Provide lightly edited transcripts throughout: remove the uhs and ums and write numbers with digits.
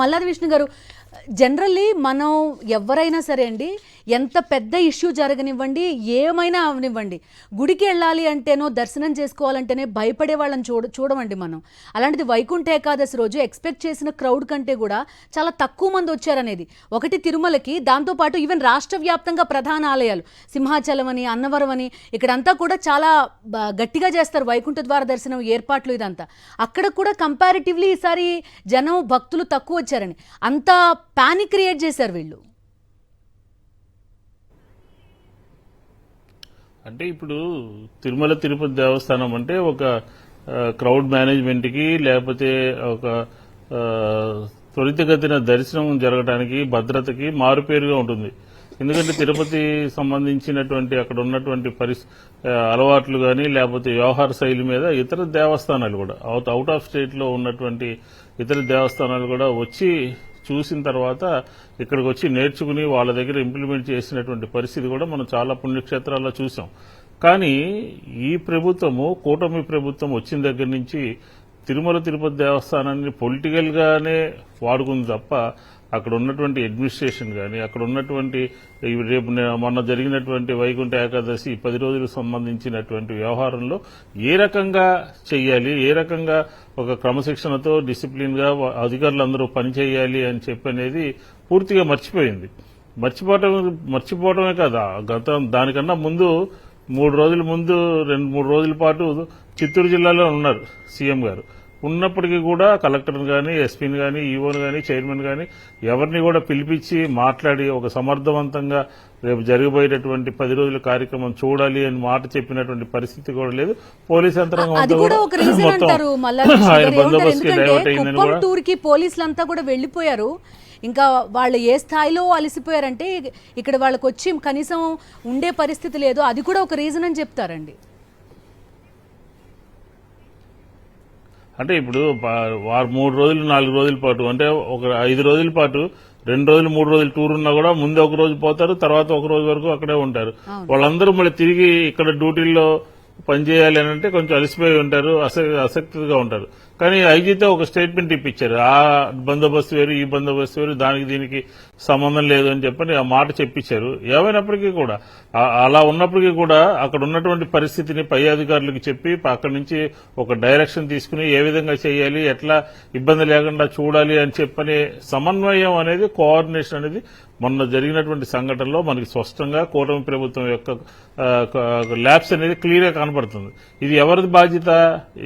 మల్లాది విష్ణు గారు, జనరల్లీ మనం ఎవరైనా సరే అండి, ఎంత పెద్ద ఇష్యూ జరగనివ్వండి, ఏమైనా అవనివ్వండి, గుడికి వెళ్ళాలి అంటేనో దర్శనం చేసుకోవాలంటేనే భయపడే వాళ్ళని చూడమండి మనం. అలాంటిది వైకుంఠ ఏకాదశి రోజు ఎక్స్పెక్ట్ చేసిన క్రౌడ్ కంటే కూడా చాలా తక్కువ మంది వచ్చారనేది ఒకటి. తిరుమలకి, దాంతోపాటు ఈవెన్ రాష్ట్ర వ్యాప్తంగా ప్రధాన ఆలయాలు సింహాచలం అని, అన్నవరం అని, ఇక్కడంతా కూడా చాలా గట్టిగా చేస్తారు వైకుంఠ ద్వార దర్శనం ఏర్పాట్లు. ఇదంతా అక్కడ కూడా కంపారిటివ్లీ ఈసారి జనం భక్తులు తక్కువ వచ్చారని అంత పానిక్ క్రియేట్ చేశారు వీళ్ళు. అంటే ఇప్పుడు తిరుమల తిరుపతి దేవస్థానం అంటే ఒక క్రౌడ్ మేనేజ్మెంట్కి, లేకపోతే ఒక త్వరితగతిన దర్శనం జరగడానికి, భద్రతకి మారుపేరుగా ఉంటుంది. ఎందుకంటే తిరుపతి సంబంధించినటువంటి అక్కడ ఉన్నటువంటి అలవాట్లు కానీ, లేకపోతే వ్యవహార శైలి మీద ఇతర దేవస్థానాలు కూడా, అవుట్ ఆఫ్ స్టేట్లో ఉన్నటువంటి ఇతర దేవస్థానాలు కూడా వచ్చి చూసిన తర్వాత ఇక్కడికి వచ్చి నేర్చుకుని వాళ్ళ దగ్గర ఇంప్లిమెంట్ చేసినటువంటి పరిస్థితి కూడా మనం చాలా పుణ్యక్షేత్రాల్లో చూసాం. కానీ ఈ ప్రభుత్వము, కూటమి ప్రభుత్వం వచ్చిన దగ్గర నుంచి తిరుమల తిరుపతి దేవస్థానాన్ని పొలిటికల్ గానే వాడుకుంది తప్ప అక్కడ ఉన్నటువంటి అడ్మినిస్ట్రేషన్ కానీ, అక్కడ ఉన్నటువంటి రేపు మొన్న జరిగినటువంటి వైకుంఠ ఏకాదశి 10 రోజులకు సంబంధించినటువంటి వ్యవహారంలో ఏ రకంగా చెయ్యాలి, ఏ రకంగా ఒక క్రమశిక్షణతో డిసిప్లిన్ గా అధికారులందరూ పనిచేయాలి అని చెప్పనేది పూర్తిగా మర్చిపోయింది. మర్చిపోవటమే కాదు, దానికన్నా ముందు 3 రోజుల ముందు 2-3 రోజుల పాటు చిత్తూరు జిల్లాలో ఉన్నారు సీఎం గారు. ఉన్నప్పటికీ కూడా కలెక్టర్ని కానీ, ఎస్పీని కానీ, ఈవోని కానీ, చైర్మన్ కానీ ఎవరిని కూడా పిలిపించి మాట్లాడి ఒక సమర్థవంతంగా రేపు జరగబోయేటటువంటి 10 రోజుల కార్యక్రమం చూడాలి అని మాట చెప్పినటువంటి పరిస్థితి కూడా లేదు. పోలీస్ యంత్రాంగం ఆయన బందోబస్తుకి డైవర్ట్ అయిందని కూడా టూర్కి పోలీసులంతా కూడా వెళ్లిపోయారు. ఇంకా వాళ్ళు ఏ స్థాయిలో అలసిపోయారంటే ఇక్కడ వాళ్ళకి వచ్చి కనీసం ఉండే పరిస్థితి లేదు. అది కూడా ఒక రీజన్ అని చెప్తారండి. అంటే ఇప్పుడు 3 రోజులు 4 రోజుల పాటు, అంటే ఒక 5 రోజుల పాటు 2 రోజులు 3 రోజులు టూర్ ఉన్నా కూడా ముందు ఒక రోజు పోతారు, తర్వాత ఒక రోజు వరకు అక్కడే ఉంటారు. వాళ్ళందరూ మళ్ళీ తిరిగి ఇక్కడ డ్యూటీల్లో పనిచేయాలి అని అంటే కొంచెం అలసిపోయి ఉంటారు, ఆసక్తిగా ఉంటారు. కానీ ఐజీతో ఒక స్టేట్మెంట్ ఇప్పించారు, ఆ బందోబస్తు వేరు, ఈ బందోబస్తు వేరు, దానికి దీనికి సంబంధం లేదు అని చెప్పని ఆ మాట చెప్పించారు. ఏమైనప్పటికీ కూడా అలా ఉన్నప్పటికీ కూడా అక్కడ ఉన్నటువంటి పరిస్థితిని పై అధికారులకు చెప్పి అక్కడి నుంచి ఒక డైరెక్షన్ తీసుకుని ఏ విధంగా చేయాలి, ఎట్లా ఇబ్బంది లేకుండా చూడాలి అని చెప్పని సమన్వయం అనేది, కోఆర్డినేషన్ అనేది మొన్న జరిగినటువంటి సంఘటనలో మనకి స్పష్టంగా కూటమి ప్రభుత్వం యొక్క ల్యాబ్స్ అనేది క్లియర్ గా కనపడుతుంది. ఇది ఎవరిది బాధ్యత?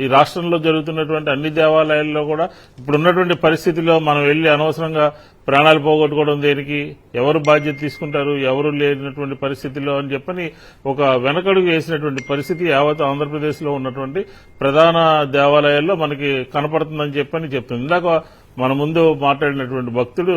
ఈ రాష్ట్రంలో జరుగుతున్నటువంటి అన్ని దేవాలయాల్లో కూడా ఇప్పుడున్నటువంటి పరిస్థితిలో మనం వెళ్లి అనవసరంగా ప్రాణాలు పోగొట్టుకోవడం దేనికి? ఎవరు బాధ్యత తీసుకుంటారు? ఎవరు లేనటువంటి పరిస్థితిలో అని చెప్పని ఒక వెనకడుగు వేసినటువంటి పరిస్థితి యావత్ ఆంధ్రప్రదేశ్ లో ఉన్నటువంటి ప్రధాన దేవాలయాల్లో మనకి కనపడుతుందని చెప్పని చెప్తుంది. ఇందాక మన ముందు మాట్లాడినటువంటి భక్తుడు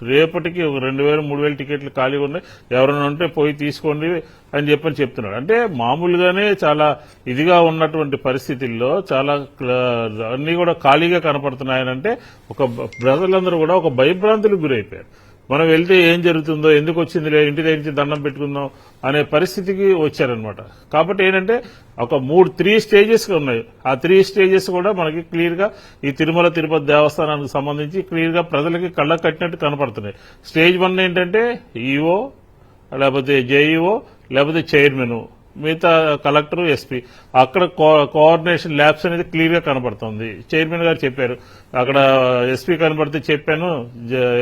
రేపటికి ఒక 2000-3000 టికెట్లు ఖాళీగా ఉన్నాయి, ఎవరైనా ఉంటే పోయి తీసుకోండి అని చెప్పని చెప్తున్నాడు. అంటే మామూలుగానే చాలా ఇదిగా ఉన్నటువంటి పరిస్థితుల్లో చాలా అన్ని కూడా ఖాళీగా కనపడుతున్నాయనంటే ఒక ప్రజలందరూ కూడా ఒక భయభ్రాంతులకు గురైపోయారు. మనం వెళ్తే ఏం జరుగుతుందో, ఎందుకు వచ్చిందిలే, ఇంటి దగ్గర నుంచి దండం పెట్టుకుందాం అనే పరిస్థితికి వచ్చారనమాట. కాబట్టి ఏంటంటే ఒక 3 స్టేజెస్ ఉన్నాయి. ఆ 3 స్టేజెస్ కూడా మనకి క్లియర్ గా ఈ తిరుమల తిరుపతి దేవస్థానానికి సంబంధించి క్లియర్ గా ప్రజలకి కళ్ళకు కట్టినట్టు కనపడుతున్నాయి. స్టేజ్ 1 ఏంటంటే ఈఓ, లేకపోతే జేఈఓ, లేకపోతే చైర్మన్, మిగతా కలెక్టర్, ఎస్పీ. అక్కడ కోఆర్డినేషన్ ల్యాబ్స్ అనేది క్లియర్ గా కనపడుతుంది. చైర్మన్ గారు చెప్పారు, అక్కడ ఎస్పీ కనపడితే చెప్పాను,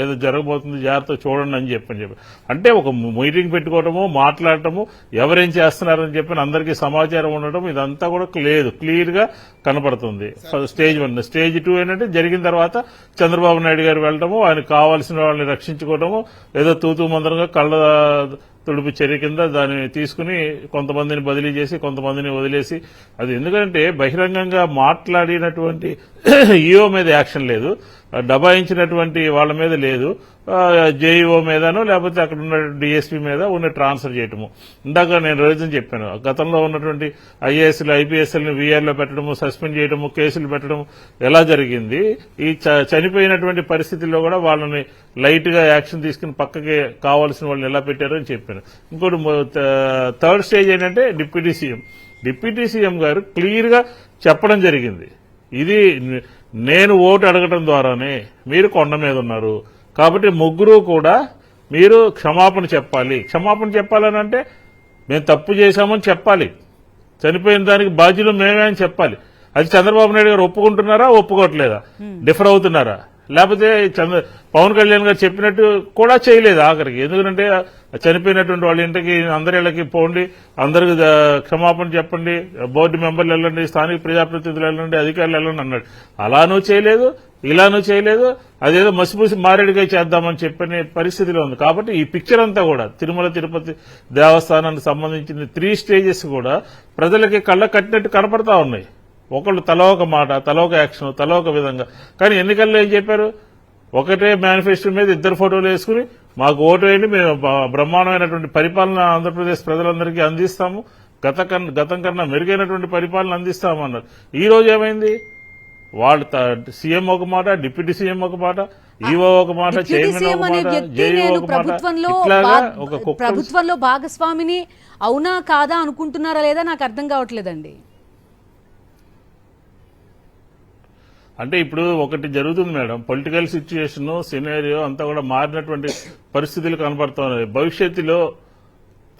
ఏదో జరగబోతుంది, జాగ్రత్త చూడండి అని చెప్పారు. అంటే ఒక మీటింగ్ పెట్టుకోవటము, మాట్లాడటము, ఎవరేం చేస్తున్నారని చెప్పి అందరికీ సమాచారం ఉండటం, ఇదంతా కూడా లేదు, క్లియర్ గా కనపడుతుంది. స్టేజ్ 1. స్టేజ్ 2 ఏంటంటే జరిగిన తర్వాత చంద్రబాబు నాయుడు గారు వెళ్లటము, ఆయన కావాల్సిన వాళ్ళని రక్షించుకోవటము, ఏదో తూతూ మందరంగా కళ్ళ తుడుపు చర్య కింద దాన్ని తీసుకుని కొంతమందిని బదిలీ చేసి కొంతమందిని వదిలేసి, అది ఎందుకంటే బహిరంగంగా మాట్లాడినటువంటి ఈఓ మీద యాక్షన్ లేదు, దబాయించినటువంటి వాళ్ళ మీద లేదు, జేఈఓ మీదనో లేకపోతే అక్కడ ఉన్న డీఎస్పీ మీద ఉన్న ట్రాన్స్ఫర్ చేయటము. ఇందాక నేను రీజన్ చెప్పాను, గతంలో ఉన్నటువంటి ఐఏఎస్లు, ఐపీఎస్ఎల్ని వీఆర్లో పెట్టడము, సస్పెండ్ చేయడము, కేసులు పెట్టడం ఎలా జరిగింది. ఈ చనిపోయినటువంటి పరిస్థితుల్లో కూడా వాళ్ళని లైట్ గా యాక్షన్ తీసుకుని పక్కకి కావాల్సిన వాళ్ళని ఎలా పెట్టారో అని చెప్పాను. ఇంకోటి 3rd స్టేజ్ ఏంటంటే డిప్యూటీ సీఎం గారు క్లియర్ గా చెప్పడం జరిగింది. ఇది నేను ఓటు అడగటం ద్వారానే మీరు కొండ మీద ఉన్నారు. కాబట్టి ముగ్గురు కూడా మీరు క్షమాపణ చెప్పాలి. క్షమాపణ చెప్పాలని అంటే మేము తప్పు చేశామని చెప్పాలి. చనిపోయిన దానికి బాధ్యులు మేమే అని చెప్పాలి. అది చంద్రబాబు నాయుడు గారు ఒప్పుకుంటున్నారా, ఒప్పుకోవట్లేదా, డిఫర్ అవుతున్నారా? లేకపోతే పవన్ కళ్యాణ్ గారు చెప్పినట్టు కూడా చేయలేదు ఆఖరికి. ఎందుకంటే చనిపోయినటువంటి వాళ్ళ ఇంటికి అందరి ఇళ్ళకి పోండి, అందరికి క్షమాపణ చెప్పండి, బోర్డు మెంబర్లు వెళ్ళండి, స్థానిక ప్రజాప్రతినిధులు వెళ్ళండి, అధికారులు వెళ్ళండి అన్నాడు. అలానూ చేయలేదు, ఇలానూ చేయలేదు. అదేదో మసిపూసి మారేడుగా చేద్దామని చెప్పిన పరిస్థితిలో ఉంది. కాబట్టి ఈ పిక్చర్ అంతా కూడా తిరుమల తిరుపతి దేవస్థానానికి సంబంధించిన 3 స్టేజెస్ కూడా ప్రజలకి కళ్ళ కట్టినట్టు కనపడతా ఉన్నాయి. ఒకళ్ళు తల ఒక మాట, తల ఒక యాక్షన్, తల ఒక విధంగా. కానీ ఎన్నికల్లో ఏం చెప్పారు? ఒకటే మేనిఫెస్టో మీద 2 ఫోటోలు వేసుకుని మాకు ఓటు వేయండి, మేము బ్రహ్మాండమైనటువంటి పరిపాలన ఆంధ్రప్రదేశ్ ప్రజలందరికీ అందిస్తాము, గతం కన్నా మెరుగైనటువంటి పరిపాలన అందిస్తాము అన్నారు. ఈ రోజు ఏమైంది? వాళ్ళు సీఎం ఒక మాట, డిప్యూటీ సీఎం ఒక మాట, ఈవో ఒక మాట, చైర్మన్ ఒక మాట, జేఈఓ ఒక మాట, ఇట్లాగా ఒక ప్రభుత్వంలో భాగస్వామిని అవునా కాదా అనుకుంటున్నారా లేదా నాకు అర్థం కావట్లేదండి. అంటే ఇప్పుడు ఒకటి జరుగుతుంది మేడం, పొలిటికల్ సిచ్యుయేషన్ సినారియో అంతా కూడా మారినటువంటి పరిస్థితులు కనపడుతున్నాయి. భవిష్యత్తులో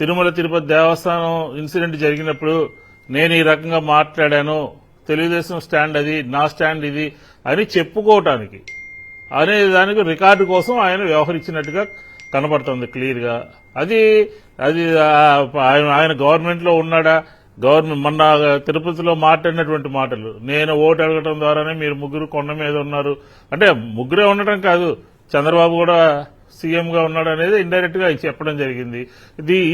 తిరుమల తిరుపతి దేవస్థానం ఇన్సిడెంట్ జరిగినప్పుడు నేను ఈ రకంగా మాట్లాడాను, తెలుగుదేశం స్టాండ్ అది, నా స్టాండ్ ఇది అని చెప్పుకోవటానికి అనే దానికి రికార్డు కోసం ఆయన వ్యవహరించినట్టుగా కనపడుతుంది క్లియర్ గా. అది ఆయన గవర్నమెంట్ లో ఉన్నాడా? గవర్నమెంట్ మొన్న తిరుపతిలో మాట్లాడినటువంటి మాటలు, నేను ఓటు అడగటం ద్వారానే మీరు ముగ్గురు కొండ మీద ఉన్నారు అంటే ముగ్గురే ఉండటం కాదు, చంద్రబాబు కూడా సీఎం గా ఉన్నాడు అనేది ఇండైరెక్ట్ గా చెప్పడం జరిగింది.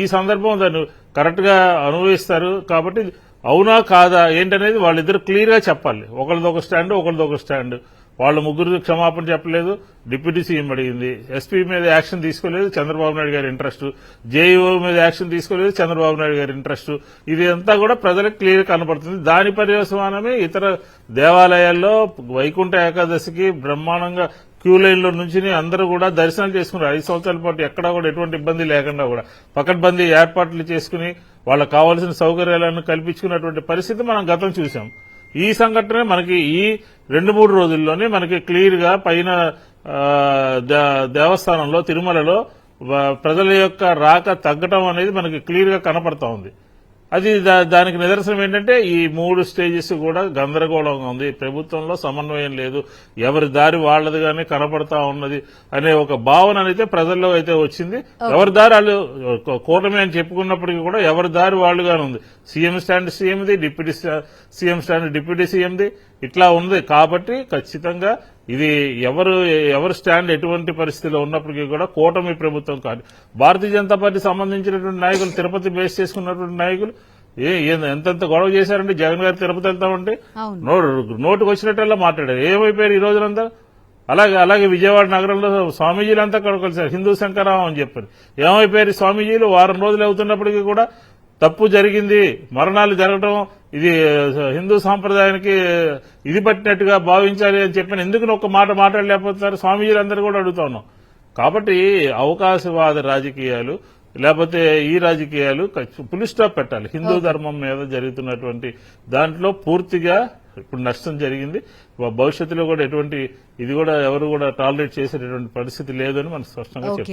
ఈ సందర్భం దాన్ని కరెక్ట్ గా అనుభవిస్తారు. కాబట్టి అవునా కాదా ఏంటనేది వాళ్ళిద్దరు క్లియర్ గా చెప్పాలి. ఒకరిదొక స్టాండ్, ఒకరిదొక స్టాండ్. వాళ్ళ ముగ్గురు క్షమాపణ చెప్పలేదు, డిప్యూటీ సీఎం అడిగింది. ఎస్పీ మీద యాక్షన్ తీసుకోలేదు, చంద్రబాబు నాయుడు గారి ఇంట్రెస్ట్. జేఈఓ మీద యాక్షన్ తీసుకోలేదు, చంద్రబాబు నాయుడు గారి ఇంట్రెస్ట్. ఇది అంతా కూడా ప్రజలకు క్లియర్ కనపడుతుంది. దాని పర్యవసానమే ఇతర దేవాలయాల్లో వైకుంఠ ఏకాదశికి బ్రహ్మాండంగా క్యూ లైన్ లో నుంచి అందరూ కూడా దర్శనాలు చేసుకున్నారు. 5 సంవత్సరాల పాటు ఎక్కడా కూడా ఎటువంటి ఇబ్బంది లేకుండా కూడా పకడ్బందీ ఏర్పాట్లు చేసుకుని వాళ్ళకు కావాల్సిన సౌకర్యాలను కల్పించుకున్నటువంటి పరిస్థితి మనం గతం చూశాం. ఈ సంఘటన మనకి ఈ 2-3 రోజుల్లోనే మనకి క్లియర్ గా పైన దేవస్థానంలో తిరుమలలో ప్రజల యొక్క రాక తగ్గటం అనేది మనకి క్లియర్ గా కనపడతా ఉంది. అది దానికి నిదర్శనం ఏంటంటే ఈ 3 స్టేజెస్ కూడా గందరగోళంగా ఉంది. ప్రభుత్వంలో సమన్వయం లేదు, ఎవరి దారి వాళ్లదిగానే కనపడతా ఉన్నది అనే ఒక భావన అయితే ప్రజల్లో అయితే వచ్చింది. ఎవరి దారి వాళ్ళు కూటమి అని చెప్పుకున్నప్పటికీ కూడా ఎవరి దారి వాళ్లుగానే ఉంది. సీఎం స్టాండ్ సీఎంది, డిప్యూటీ సీఎం స్టాండ్ డిప్యూటీ సీఎంది, ఇట్లా ఉంది. కాబట్టి ఖచ్చితంగా ఇది ఎవరు స్టాండ్ ఎటువంటి పరిస్థితిలో ఉన్నప్పటికీ కూడా కూటమి ప్రభుత్వం కాదు. భారతీయ జనతా పార్టీ సంబంధించినటువంటి నాయకులు, తిరుపతి బేస్ చేసుకున్నటువంటి నాయకులు ఎంతెంత గొడవ చేశారంటే జగన్ గారు తిరుపతి వెళ్తామంటే నోటుకు వచ్చినట్టల్లా మాట్లాడారు. ఏమైపోయారు ఈ రోజులంతా? అలాగే విజయవాడ నగరంలో స్వామీజీలంతా కలిసారు, హిందూ శంకరామం అని చెప్పారు. ఏమైపోయారు స్వామీజీలు? వారం రోజులు అవుతున్నప్పటికీ కూడా తప్పు జరిగింది, మరణాలు జరగడం ఇది హిందూ సాంప్రదాయానికి ఇది పట్టినట్టుగా భావించాలి అని చెప్పిన ఎందుకు ఒక్క మాట మాట్లాడలేకపోతున్నారు స్వామీజీలందరూ కూడా అడుగుతా ఉన్నాం. కాబట్టి అవకాశవాద రాజకీయాలు లేకపోతే ఈ రాజకీయాలు ఫుల్ స్టాప్ పెట్టాలి. హిందూ ధర్మం మీద జరుగుతున్నటువంటి దాంట్లో పూర్తిగా ఇప్పుడు నష్టం జరిగింది. భవిష్యత్తులో కూడా ఎటువంటి ఇది కూడా ఎవరు కూడా టాలరేట్ చేసేటటువంటి పరిస్థితి లేదని మనకు స్పష్టంగా చెప్తాం.